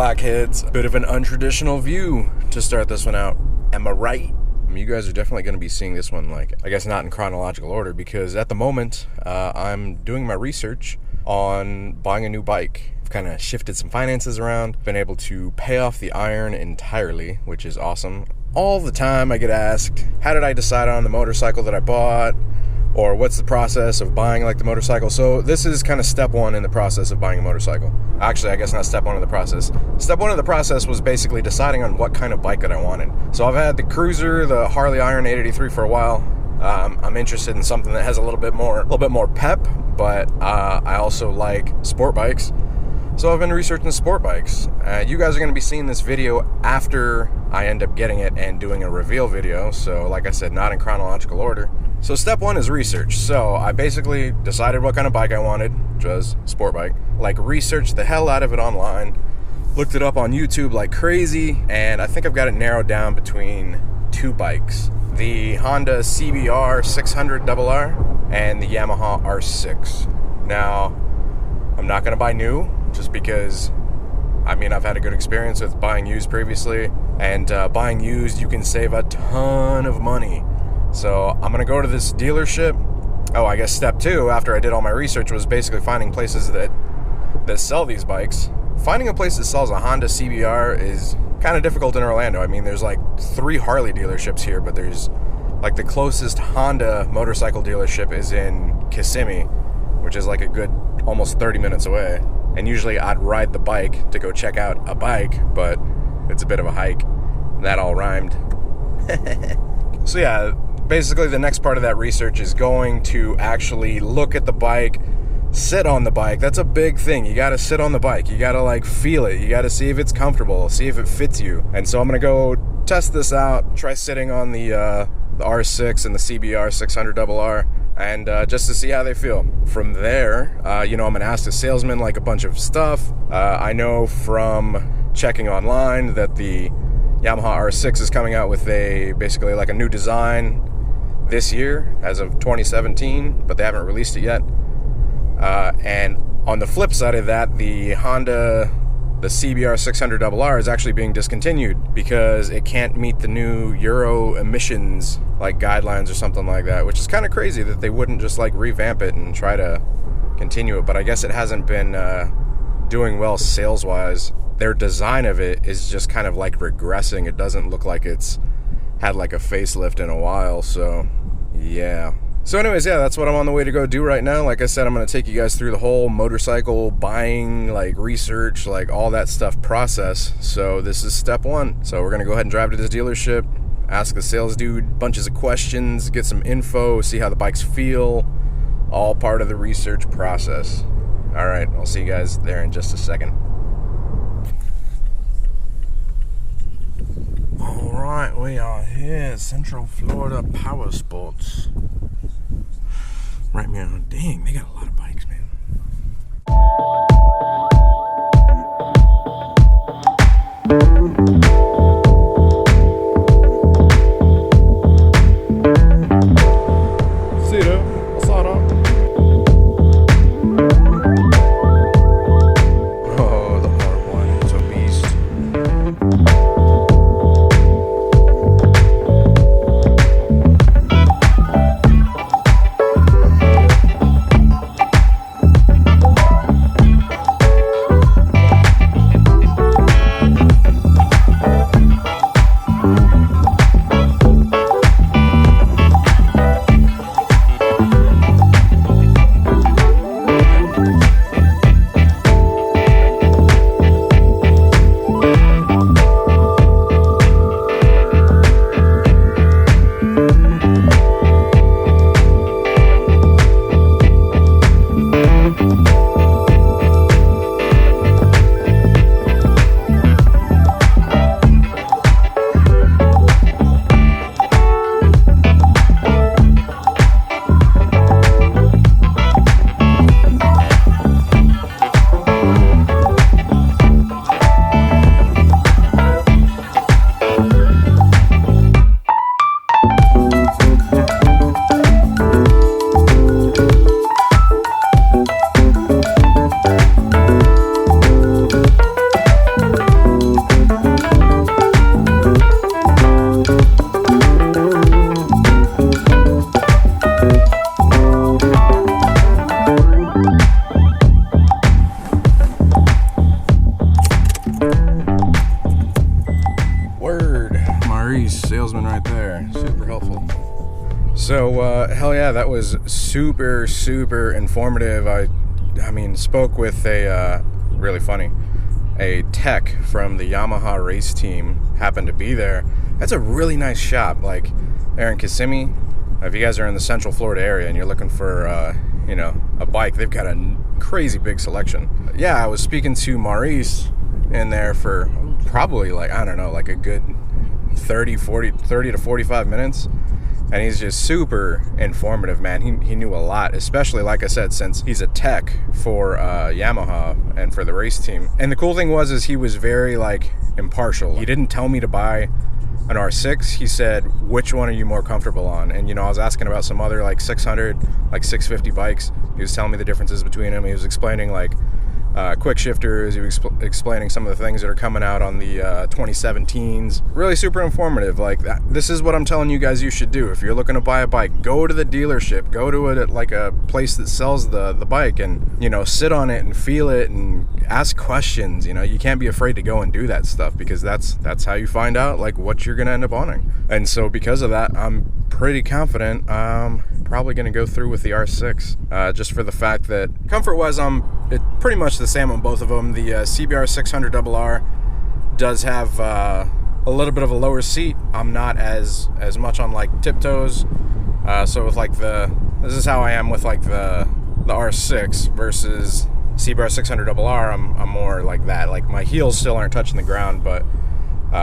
blackheads. Bit of an untraditional view to start this one out. Am I right? You guys are definitely going to be seeing this one, like, I guess not in chronological order, because at the moment, I'm doing my research on buying a new bike. I've kind of shifted some finances around, been able to pay off the Iron entirely, which is awesome. All the time I get asked, how did I decide on the motorcycle that I bought? Or what's the process of buying like the motorcycle? So this is kind of step one in the process of buying a motorcycle. Actually, I guess not step one of the process. Step one of the process was basically deciding on what kind of bike that I wanted. So I've had the Cruiser, the Harley Iron 883 for a while. I'm interested in something that has a little bit more pep, but I also like sport bikes. So I've been researching sport bikes. You guys are going to be seeing this video after I end up getting it and doing a reveal video. So like I said, not in chronological order. So step one is research. So I basically decided what kind of bike I wanted, which was sport bike. Like researched the hell out of it online, looked it up on YouTube like crazy, and I think I've got it narrowed down between two bikes. The Honda CBR 600RR and the Yamaha R6. Now, I'm not going to buy new just because, I've had a good experience with buying used previously, and buying used, you can save a ton of money. So I'm going to go to this dealership. Oh, I guess step two, after I did all my research, was basically finding places that sell these bikes. Finding a place that sells a Honda CBR is kind of difficult in Orlando. There's like 3 Harley dealerships here, but there's like the closest Honda motorcycle dealership is in Kissimmee, which is like a good almost 30 minutes away. And usually I'd ride the bike to go check out a bike, but it's a bit of a hike. That all rhymed. So yeah, basically the next part of that research is going to actually look at the bike, sit on the bike. That's a big thing. You got to sit on the bike. You got to like feel it. You got to see if it's comfortable, see if it fits you. And so I'm going to go test this out, try sitting on the R6 and the CBR 600RR, and just to see how they feel. From there, I'm going to ask the salesman like a bunch of stuff. I know from checking online that the Yamaha R6 is coming out with basically like a new design this year as of 2017, but they haven't released it yet. And on the flip side of that, the Honda, the CBR 600RR is actually being discontinued because it can't meet the new Euro emissions like guidelines or something like that, which is kind of crazy that they wouldn't just like revamp it and try to continue it. But I guess it hasn't been doing well sales-wise. Their design of it is just kind of like regressing. It doesn't look like it's had like a facelift in a while, so yeah. So anyways, yeah, that's what I'm on the way to go do right now. Like I said, I'm going to take you guys through the whole motorcycle buying, like research, like all that stuff process. So this is step one. So we're going to go ahead and drive to this dealership, ask the sales dude bunches of questions, get some info, see how the bikes feel, all part of the research process. All right, I'll see you guys there in just a second. Alright, we are here, Central Florida Power Sports. Right, man, dang, they got a lot of bikes, man. See you, what's that up? Oh, the hard one, it's a beast. So hell yeah, that was super informative. I mean, spoke with a really funny, a tech from the Yamaha race team happened to be there. That's a really nice shop, like there in Kissimmee. If you guys are in the Central Florida area and you're looking for a bike, they've got a crazy big selection. Yeah, I was speaking to Maurice in there for probably like, I don't know, like a good 30 to 45 minutes. And he's just super informative, man. He knew a lot, especially, like I said, since he's a tech for Yamaha and for the race team. And the cool thing is he was very, like, impartial. He didn't tell me to buy an R6. He said, which one are you more comfortable on? And, I was asking about some other, like, 600, like, 650 bikes. He was telling me the differences between them. He was explaining, like, quick shifters. He was explaining some of the things that are coming out on the 2017s. Really super informative. Like that. This is what I'm telling you guys you should do. If you're looking to buy a bike, go to the dealership, go to it at like a place that sells the bike, and sit on it and feel it and ask questions. You can't be afraid to go and do that stuff, because that's how you find out like what you're gonna end up owning. And so because of that, I'm pretty confident probably going to go through with the R6, just for the fact that comfort-wise, it's pretty much the same on both of them. The CBR 600RR does have a little bit of a lower seat. I'm not as much on like tiptoes, so with like this is how I am with like the R6 versus CBR 600RR. I'm more like that. Like my heels still aren't touching the ground, but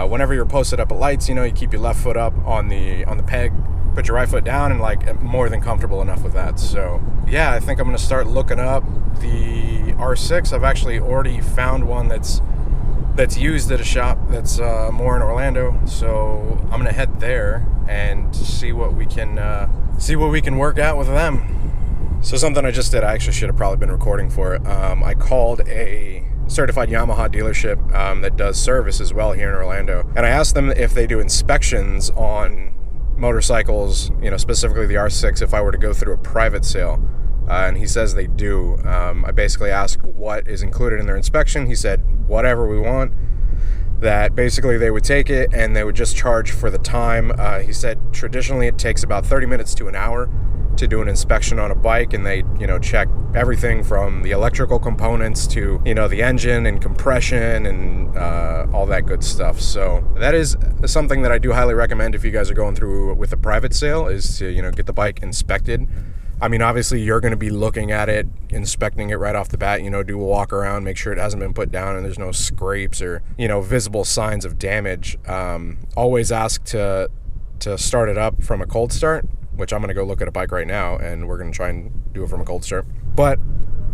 whenever you're posted up at lights, you keep your left foot up on the peg, put your right foot down, and like more than comfortable enough with that. So yeah, I think I'm gonna start looking up the R6. I've actually already found one that's used at a shop that's more in Orlando. So I'm gonna head there and see what we can work out with them. So something I just did, I actually should have probably been recording for it. I called a certified Yamaha dealership that does service as well here in Orlando, and I asked them if they do inspections on motorcycles, specifically the R6, if I were to go through a private sale, and he says they do. I basically asked what is included in their inspection. He said whatever we want, that basically they would take it and they would just charge for the time. He said traditionally it takes about 30 minutes to an hour to do an inspection on a bike, and they check everything from the electrical components to the engine and compression and all that good stuff. So that is something that I do highly recommend if you guys are going through with a private sale, is to get the bike inspected. I mean, obviously you're going to be looking at it, inspecting it right off the bat, do a walk around, make sure it hasn't been put down and there's no scrapes or visible signs of damage. Always ask to start it up from a cold start, which I'm going to go look at a bike right now, and we're going to try and do it from a cold start. But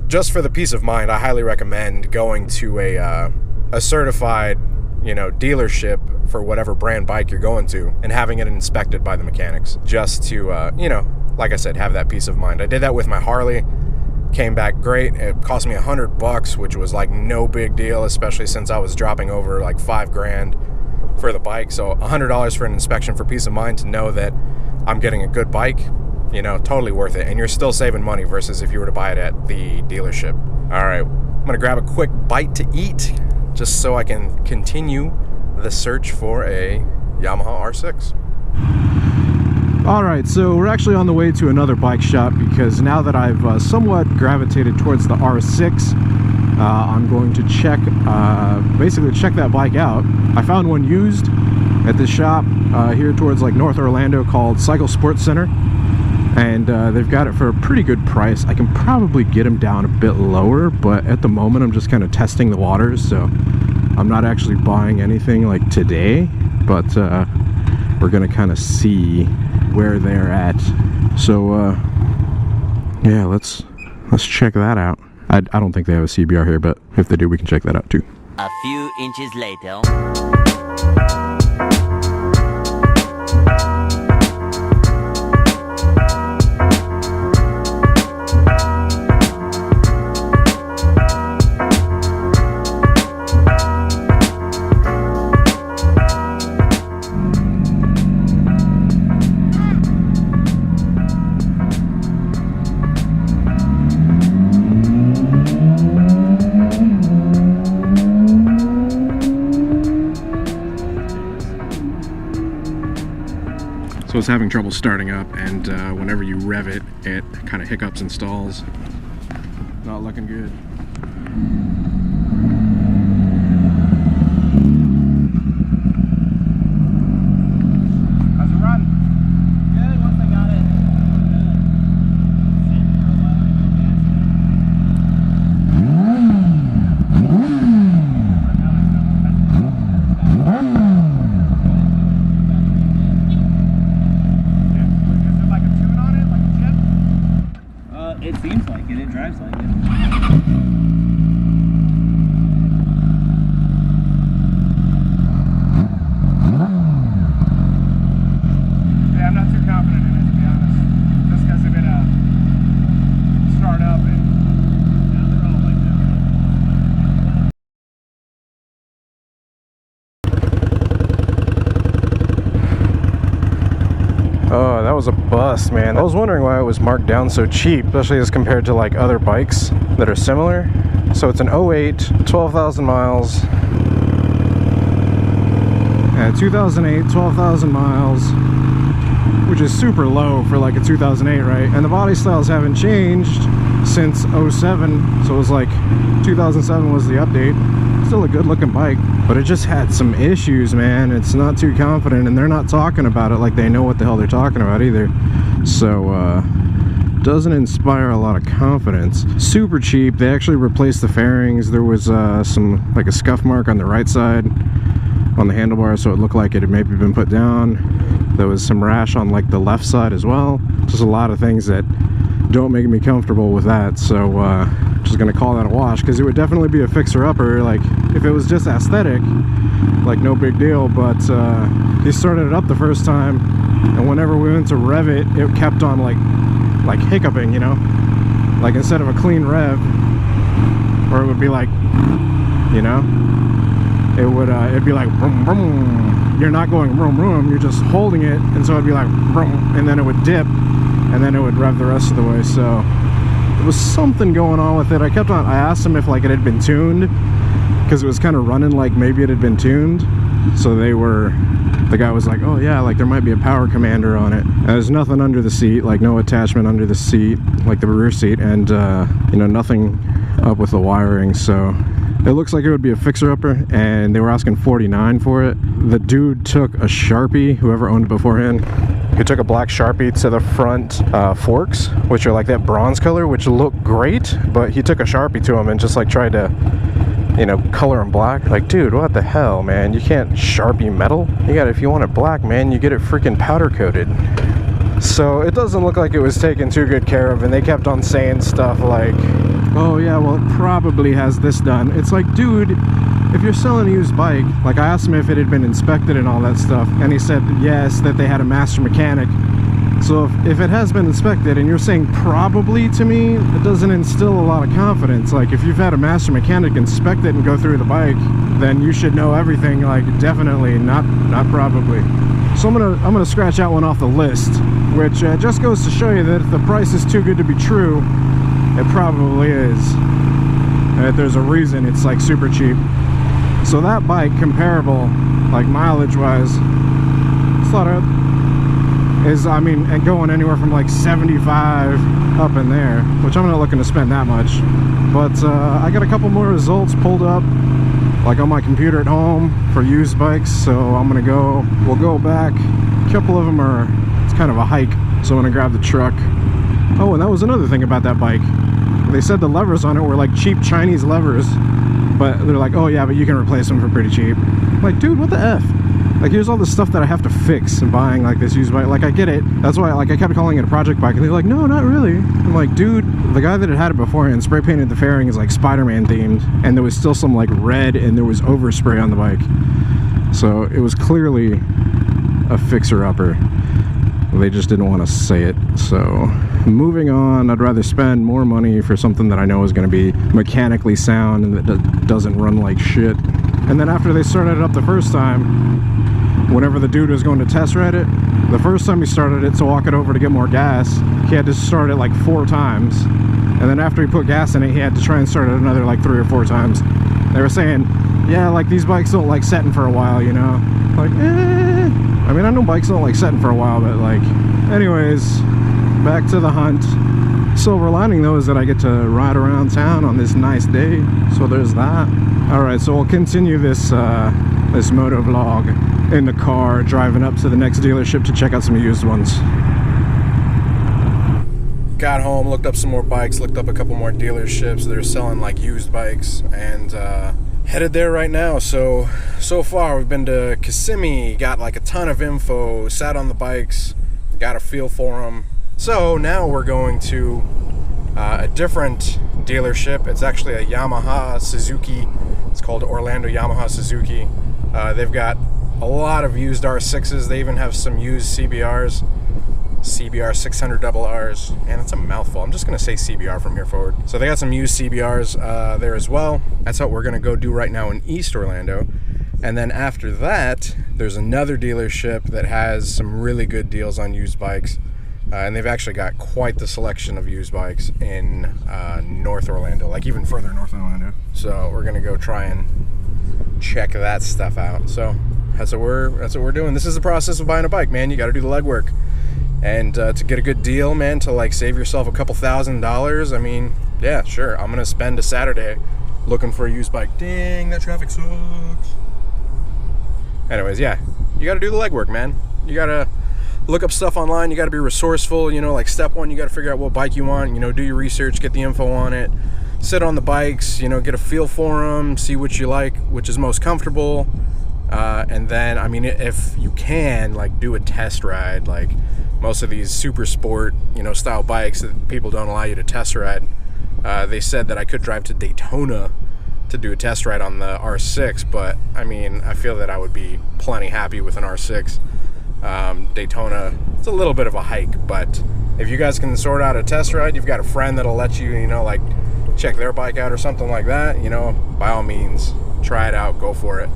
just for the peace of mind, I highly recommend going to a certified, dealership for whatever brand bike you're going to, and having it inspected by the mechanics, just to, like I said, have that peace of mind. I did that with my Harley, came back great. It cost me $100, which was like no big deal, especially since I was dropping over like $5,000 for the bike. So $100 for an inspection for peace of mind, to know that I'm getting a good bike, totally worth it. And you're still saving money versus if you were to buy it at the dealership. All right, I'm gonna grab a quick bite to eat just so I can continue the search for a Yamaha R6. All right, so we're actually on the way to another bike shop, because now that I've somewhat gravitated towards the R6, I'm going to basically check that bike out. I found one used at this shop here towards like North Orlando called Cycle Sports Center, and they've got it for a pretty good price. I can probably get them down a bit lower, but at the moment I'm just kind of testing the waters, so I'm not actually buying anything like today, but we're gonna kind of see where they're at. So yeah, let's check that out. I don't think they have a CBR here, but if they do, we can check that out too. A few inches later. was having trouble starting up, and whenever you rev it, it kind of hiccups and stalls. Not looking good. How's it run? Good, once I got it. It seems like it. It drives like it. Yeah, I'm not too confident in it, to be honest. Just because they're gonna start up and Yeah, they're all like that. oh, that was a bust, man. I was wondering why it was marked down so cheap, especially as compared to like other bikes that are similar. So it's an 08, 12,000 miles. Yeah, 2008, 12,000 miles, which is super low for like a 2008, right? And the body styles haven't changed since 07, so it was like 2007 was the update. Still a good looking bike, but it just had some issues, man. It's not too confident, and they're not talking about it like they know what the hell they're talking about either. So doesn't inspire a lot of confidence. Super cheap. They actually replaced the fairings. There was some like a scuff mark on the right side on the handlebar, so it looked like it had maybe been put down. There was some rash on like the left side as well. Just a lot of things that don't make me comfortable with that. So just gonna call that a wash, because it would definitely be a fixer-upper. Like if it was just aesthetic, like no big deal. But he started it up the first time, and whenever we went to rev it, it kept on like hiccuping, you know, like instead of a clean rev, or it would be like, you know, it would it'd be like vroom, vroom. You're not going vroom vroom, you're just holding it, and so it'd be like vroom, and then it would dip, and then it would rev the rest of the way. So there was something going on with it. I asked him if like it had been tuned, because it was kind of running like maybe it had been tuned. So the guy was like, oh yeah, like there might be a power commander on it. And there's nothing under the seat, like no attachment under the seat, like the rear seat, and you know, nothing up with the wiring. So it looks like it would be a fixer-upper, and they were asking $49 for it. The dude took a Sharpie, whoever owned it beforehand. He took a black Sharpie to the front forks, which are like that bronze color, which look great, but he took a Sharpie to them and just like tried to, you know, color them black. Like, dude, what the hell, man? You can't Sharpie metal. You got, if you want it black, man, you get it freaking powder coated. So it doesn't look like it was taken too good care of, and they kept on saying stuff like, oh yeah, well it probably has this done. It's like, dude, if you're selling a used bike, like I asked him if it had been inspected and all that stuff, and he said yes, that they had a master mechanic. So if it has been inspected and you're saying probably to me, it doesn't instill a lot of confidence. Like if you've had a master mechanic inspect it and go through the bike, then you should know everything. Like definitely, not probably. So I'm gonna scratch out one off the list, which just goes to show you that if the price is too good to be true, it probably is. That there's a reason it's like super cheap. So that bike, comparable, like mileage wise, slaughter is, I mean, and going anywhere from like 75 up in there, which I'm not looking to spend that much. But I got a couple more results pulled up, like on my computer at home for used bikes. So we'll go back. A couple of them are, it's kind of a hike, so I'm gonna grab the truck. Oh, and that was another thing about that bike. They said the levers on it were like cheap Chinese levers, but they're like, oh yeah, but you can replace them for pretty cheap. I'm like, dude, what the F? Like, here's all the stuff that I have to fix in buying like this used bike. Like, I get it. That's why, like, I kept calling it a project bike, and they're like, no, not really. I'm like, dude, the guy that had it beforehand spray painted the fairing is like Spider-Man themed, and there was still some like red, and there was overspray on the bike. So it was clearly a fixer-upper. They just didn't want to say it. So moving on, I'd rather spend more money for something that I know is going to be mechanically sound and that doesn't run like shit. And then after they started it up the first time, whenever the dude was going to test ride it, the first time he started it to walk it over to get more gas, he had to start it like 4 times. And then after he put gas in it, he had to try and start it another like 3 or 4 times. They were saying, yeah, like these bikes don't like setting for a while, you know? Like, I mean, I know bikes don't like setting for a while, but like, anyways, back to the hunt. Silver lining though is that I get to ride around town on this nice day, so there's that. All right, so we'll continue this this moto vlog in the car, driving up to the next dealership to check out some used ones. Got home, looked up some more bikes, looked up a couple more dealerships that are selling like used bikes, and headed there right now. So far we've been to Kissimmee, got like a ton of info, sat on the bikes, got a feel for them. So now we're going to a different dealership. It's actually a Yamaha Suzuki. It's called Orlando Yamaha Suzuki. They've got a lot of used R6s. They even have some used CBRs. CBR 600 RRs, and it's a mouthful. I'm just gonna say CBR from here forward. So they got some used CBRs there as well. That's what we're gonna go do right now in East Orlando. And then after that, there's another dealership that has some really good deals on used bikes. And they've actually got quite the selection of used bikes in North Orlando, like even further North Orlando. So we're gonna go try and check that stuff out. So that's what we're doing. This is the process of buying a bike, man. You gotta do the legwork. And to get a good deal, man, to like save yourself a couple $1,000s, I mean, yeah, sure, I'm gonna spend a Saturday looking for a used bike. Dang, that traffic sucks. Anyways, yeah, you gotta do the legwork, man. You gotta look up stuff online, you gotta be resourceful, you know, like step one, you gotta figure out what bike you want, you know, do your research, get the info on it, sit on the bikes, you know, get a feel for them, see what you like, which is most comfortable, and then, I mean, if you can, like, do a test ride. Like, most of these super sport, you know, style bikes that people don't allow you to test ride. They said that I could drive to Daytona to do a test ride on the R6, but I mean, I feel that I would be plenty happy with an R6. Daytona, it's a little bit of a hike, but if you guys can sort out a test ride, you've got a friend that'll let you, you know, like check their bike out or something like that, you know, by all means, try it out, go for it.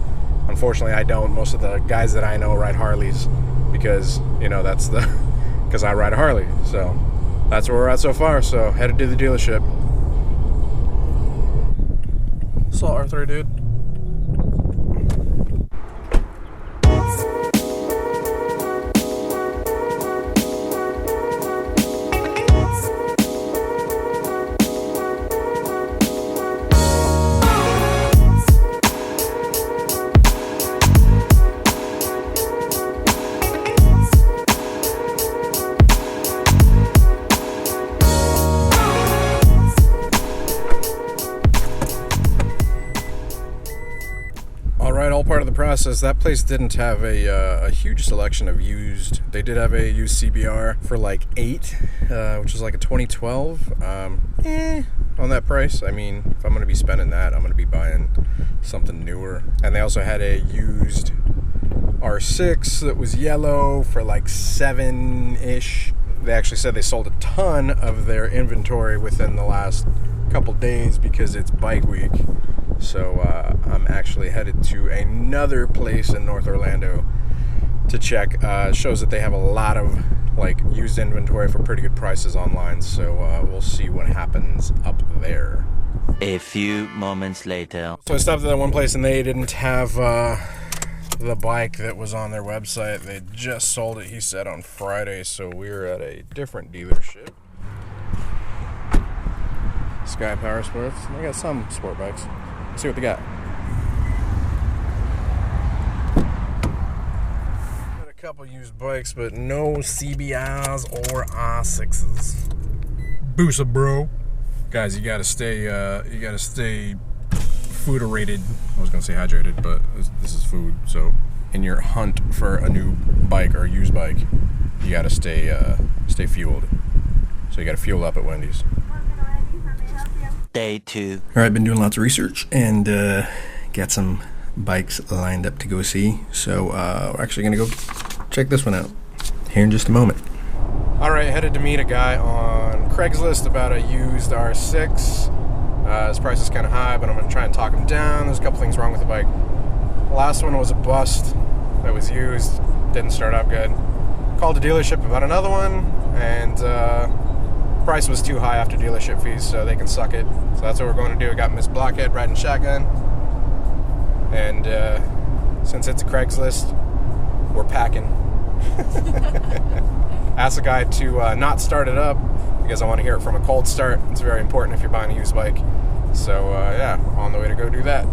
Unfortunately, I don't. Most of the guys that I know ride Harleys because, you know, that's the because I ride a Harley. So that's where we're at so far. So headed to the dealership. Saw Arthur, dude. All part of the process. That place didn't have a huge selection of used. They did have a used CBR for like $8, which is like a 2012. On that price, I mean, if I'm gonna be spending that, I'm gonna be buying something newer. And they also had a used R6 that was yellow for like $7-ish. They actually said they sold a ton of their inventory within the last couple days because it's bike week. So I'm actually headed to another place in North Orlando to check. Shows that they have a lot of like used inventory for pretty good prices online. So we'll see what happens up there. A few moments later. So I stopped at that one place and they didn't have the bike that was on their website. They just sold it, he said, on Friday. So we're at a different dealership. Sky Power Sports. They got some sport bikes. Let's see what they got. Got a couple used bikes, but no CBRs or R6s. Boosa, bro. Guys, you gotta stay food-rated. I was gonna say hydrated, but this is food. So in your hunt for a new bike or a used bike, you gotta stay fueled. So you gotta fuel up at Wendy's. Day 2. All right, been doing lots of research and got some bikes lined up to go see. So we're actually gonna go check this one out here in just a moment. All right, headed to meet a guy on Craigslist about a used R6. His price is kind of high, but I'm gonna try and talk him down. There's a couple things wrong with the bike. The last one was a bust that was used, didn't start up good. Called the dealership about another one, and price was too high after dealership fees, so they can suck it. So that's what we're going to do. I got Miss Blockhead riding shotgun, and since it's a Craigslist, we're packing. Asked the guy to not start it up because I want to hear it from a cold start. It's very important if you're buying a used bike. So yeah, on the way to go do that.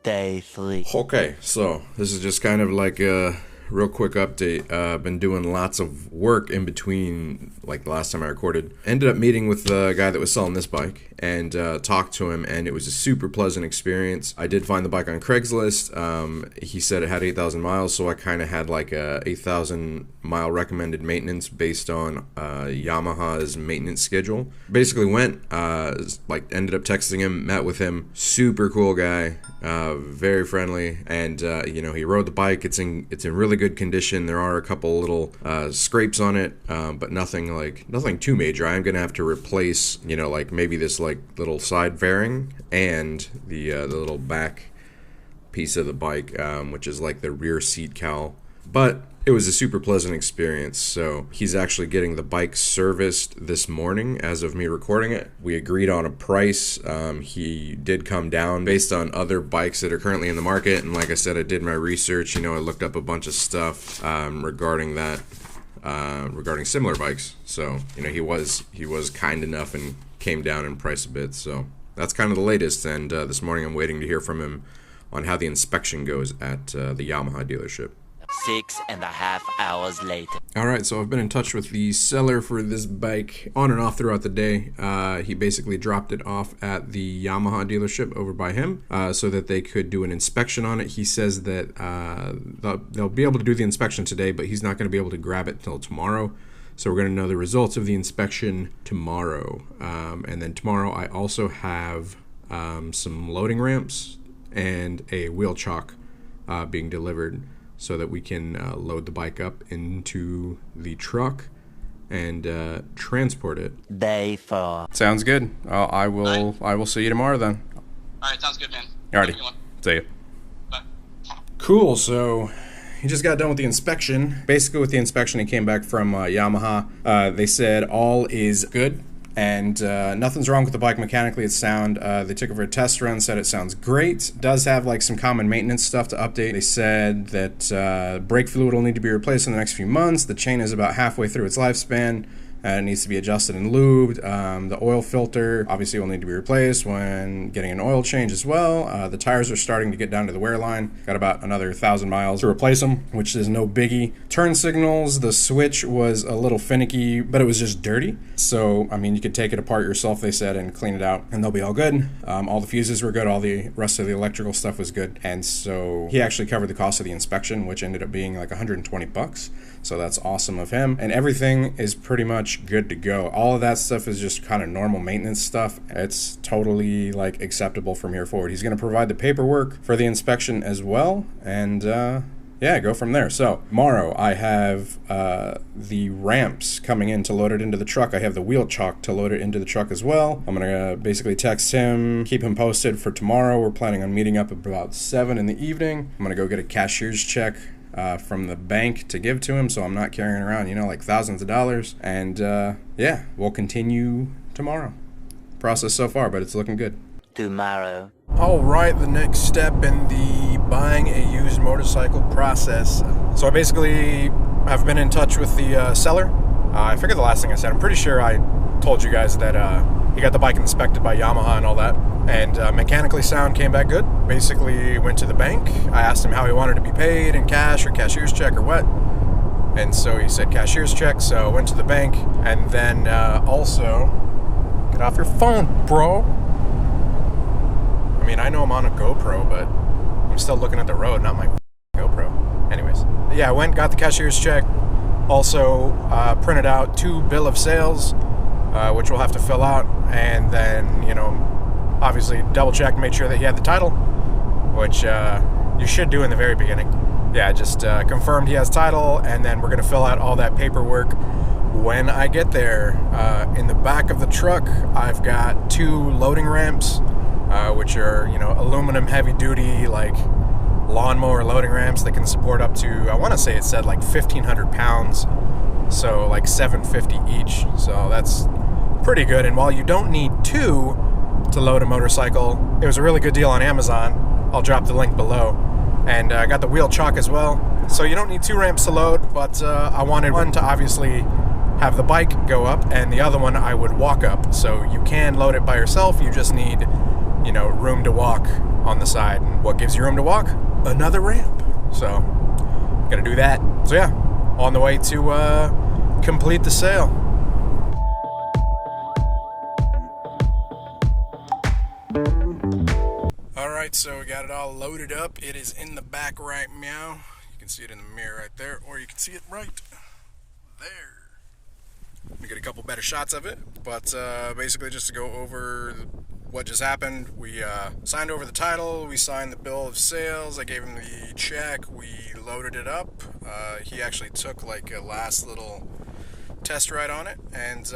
Day 3. Okay, so this is just kind of like a real quick update. I've been doing lots of work in between, like the last time I recorded. Ended up meeting with the guy that was selling this bike and talked to him, and it was a super pleasant experience. I did find the bike on Craigslist. He said it had 8,000 miles, so I kind of had like a 8,000 mile recommended maintenance based on Yamaha's maintenance schedule. Basically went, ended up texting him, met with him. Super cool guy, very friendly, and he rode the bike. It's in really good condition. There are a couple little scrapes on it, but nothing too major. I'm gonna have to replace, maybe this little side fairing and the little back piece of the bike, which is like the rear seat cowl. But it was a super pleasant experience. So he's actually getting the bike serviced this morning as of me recording it. We agreed on a price. He did come down based on other bikes that are currently in the market. And like I said, I did my research. I looked up a bunch of stuff regarding that, regarding similar bikes. So, he was kind enough and came down in price a bit. So that's kind of the latest. And this morning I'm waiting to hear from him on how the inspection goes at the Yamaha dealership. 6.5 hours later. Alright, so I've been in touch with the seller for this bike on and off throughout the day. He basically dropped it off at the Yamaha dealership over by him so that they could do an inspection on it. He says that they'll be able to do the inspection today, but he's not going to be able to grab it until tomorrow. So we're going to know the results of the inspection tomorrow. And then tomorrow I also have some loading ramps and a wheel chock being delivered, so that we can load the bike up into the truck and transport it. Day 4. Sounds good. I will see you tomorrow then. All right, sounds good, man. Alrighty. See you. Bye. Cool. So he just got done with the inspection. Basically, with the inspection, he came back from Yamaha. They said all is good. And nothing's wrong with the bike mechanically. It's sound. They took it for a test run, said it sounds great. Does have some common maintenance stuff to update. They said that brake fluid will need to be replaced in the next few months. The chain is about halfway through its lifespan. It needs to be adjusted and lubed. The oil filter obviously will need to be replaced when getting an oil change as well. The tires are starting to get down to the wear line. Got about another 1,000 miles to replace them, which is no biggie. Turn signals, the switch was a little finicky, but it was just dirty. So, you could take it apart yourself, they said, and clean it out, and they'll be all good. All the fuses were good. All the rest of the electrical stuff was good. And so he actually covered the cost of the inspection, which ended up being like $120. So that's awesome of him. And everything is pretty much good to go. All of that stuff is just kind of normal maintenance stuff. It's totally acceptable from here forward. He's going to provide the paperwork for the inspection as well. And yeah, go from there. So tomorrow I have the ramps coming in to load it into the truck. I have the wheel chock to load it into the truck as well. I'm going to basically text him, keep him posted for tomorrow. We're planning on meeting up about 7 in the evening. I'm going to go get a cashier's check from the bank to give to him, so I'm not carrying around, thousands of dollars. And yeah, we'll continue tomorrow. Process so far, but it's looking good. Tomorrow. All right, the next step in the buying a used motorcycle process. So I basically have been in touch with the seller. I forget the last thing I said. I'm pretty sure I told you guys that he got the bike inspected by Yamaha and all that. And mechanically sound, came back good. Basically went to the bank. I asked him how he wanted to be paid, in cash or cashier's check or what. And so he said cashier's check, so went to the bank. And then also, get off your phone, bro. I know I'm on a GoPro, but I'm still looking at the road, not my GoPro. Anyways, yeah, I went, got the cashier's check. Also printed out 2 bill of sales, which we'll have to fill out. And then, obviously double check, made sure that he had the title, which you should do in the very beginning. Yeah, just confirmed he has title, and then we're going to fill out all that paperwork when I get there. In the back of the truck, I've got 2 loading ramps which are, you know, aluminum heavy duty, like lawnmower loading ramps that can support up to, I want to say it said like 1,500 pounds, so like 750 each. So that's pretty good. And while you don't need two to load a motorcycle, it was a really good deal on Amazon. I'll drop the link below. And I got the wheel chock as well. So you don't need two ramps to load, but I wanted one to obviously have the bike go up, and the other one I would walk up. So you can load it by yourself, you just need, you know, room to walk on the side. And what gives you room to walk? Another ramp. So gotta do that. So yeah, on the way to complete the sale. Alright, so we got it all loaded up. It is in the back right meow. You can see it in the mirror right there, or you can see it right there. We get a couple better shots of it, but basically just to go over what just happened. We signed over the title, we signed the bill of sales, I gave him the check, we loaded it up. He actually took like a last little test ride on it, and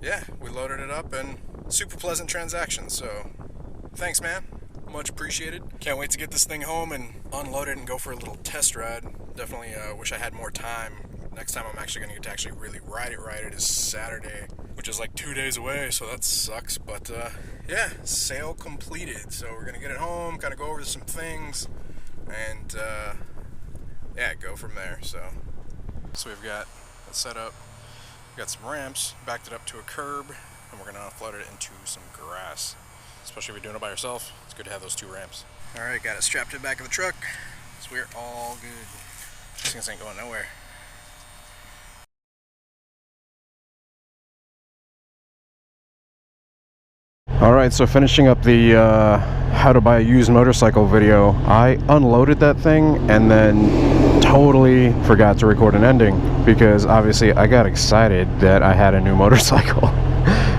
yeah, we loaded it up, and super pleasant transaction. So thanks, man, much appreciated. Can't wait to get this thing home and unload it and go for a little test ride. Definitely wish I had more time. Next time I'm actually going to get to actually really ride it. It is Saturday, which is like 2 days away, so that sucks. But yeah, sale completed. So we're going to get it home, kind of go over some things, and yeah, go from there. So we've got it set up. We've got some ramps, backed it up to a curb, and we're going to offload it into some grass. Especially if you're doing it by yourself, it's good to have those two ramps. Alright, got it strapped to the back of the truck, so we're all good. These things ain't going nowhere. Alright, so finishing up the how to buy a used motorcycle video, I unloaded that thing and then totally forgot to record an ending because obviously I got excited that I had a new motorcycle.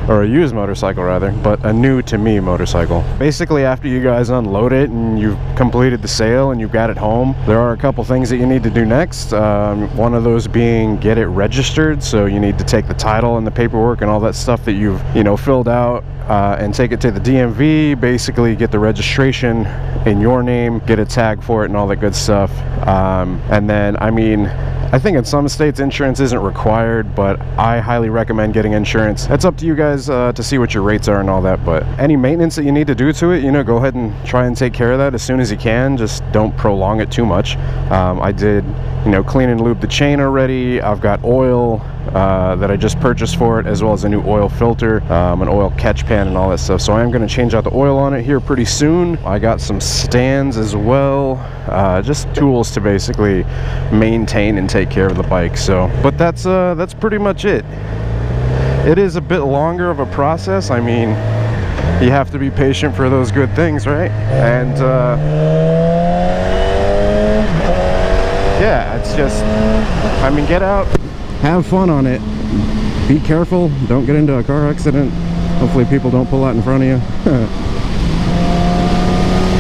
Or a used motorcycle rather, but a new to me motorcycle. Basically, after you guys unload it and you've completed the sale and you've got it home, there are a couple things that you need to do next. One of those being get it registered. So you need to take the title and the paperwork and all that stuff that you've, you know, filled out and take it to the DMV, basically get the registration in your name, get a tag for it and all that good stuff. And then, I mean, I think in some states insurance isn't required, but I highly recommend getting insurance. It's up to you guys to see what your rates are and all that, but any maintenance that you need to do to it, you know, go ahead and try and take care of that as soon as you can. Just don't prolong it too much. I did, you know, clean and lube the chain already. I've got oil that I just purchased for it, as well as a new oil filter, an oil catch pan and all that stuff. So I am going to change out the oil on it here pretty soon. I got some stands as well, just tools to basically maintain and take care of the bike. So, but that's pretty much it. It is a bit longer of a process. I mean, you have to be patient for those good things, right? And yeah, it's just, I mean, get out, have fun on it, be careful, don't get into a car accident. Hopefully people don't pull out in front of you.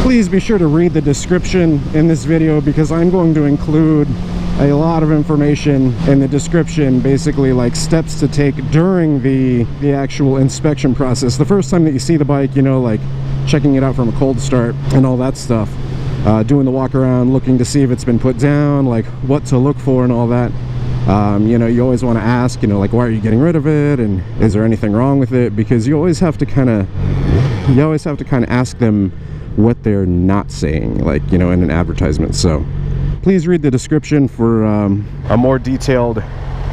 Please be sure to read the description in this video because I'm going to include a lot of information in the description, basically like steps to take during the actual inspection process. The first time that you see the bike, you know, like checking it out from a cold start and all that stuff, doing the walk around, looking to see if it's been put down, like what to look for and all that. You know, you always want to ask, you know, like, why are you getting rid of it, and is there anything wrong with it? Because you always have to kind of ask them what they're not saying, like, you know, in an advertisement. So please read the description for a more detailed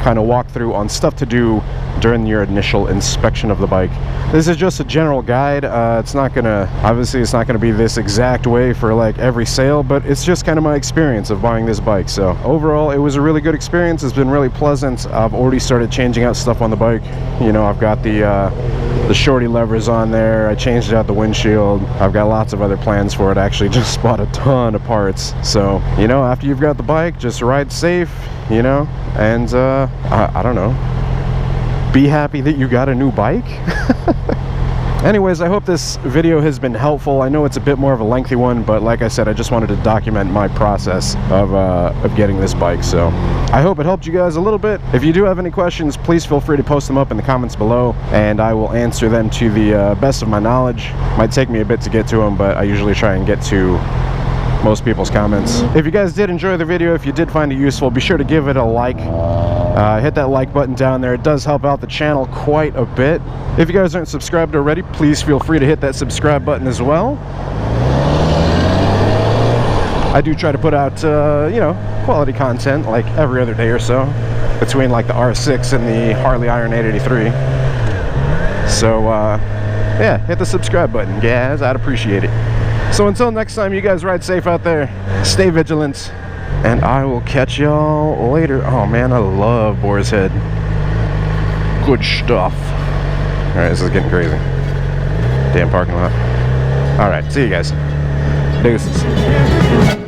kind of walkthrough on stuff to do during your initial inspection of the bike. This is just a general guide. It's not gonna, obviously it's not gonna be this exact way for like every sale, but it's just kind of my experience of buying this bike. So overall, it was a really good experience. It's been really pleasant. I've already started changing out stuff on the bike. You know, I've got the shorty levers on there. I changed out the windshield. I've got lots of other plans for it. I actually just bought a ton of parts. So, you know, after you've got the bike, just ride safe, you know, and I don't know, be happy that you got a new bike. Anyways, I hope this video has been helpful. I know it's a bit more of a lengthy one, but like I said, I just wanted to document my process of getting this bike. So I hope it helped you guys a little bit. If you do have any questions, please feel free to post them up in the comments below, and I will answer them to the best of my knowledge. Might take me a bit to get to them, but I usually try and get to most people's comments. If you guys did enjoy the video, if you did find it useful, be sure to give it a like. Hit that like button down there. It does help out the channel quite a bit. If you guys aren't subscribed already, please feel free to hit that subscribe button as well. I do try to put out, you know, quality content like every other day or so, between like the R6 and the Harley Iron 883. So, yeah, hit the subscribe button, guys. I'd appreciate it. So until next time, you guys ride safe out there. Stay vigilant. And I will catch y'all later. Oh man, I love Boar's Head. Good stuff. Alright, this is getting crazy. Damn parking lot. Alright, see you guys. Deuces.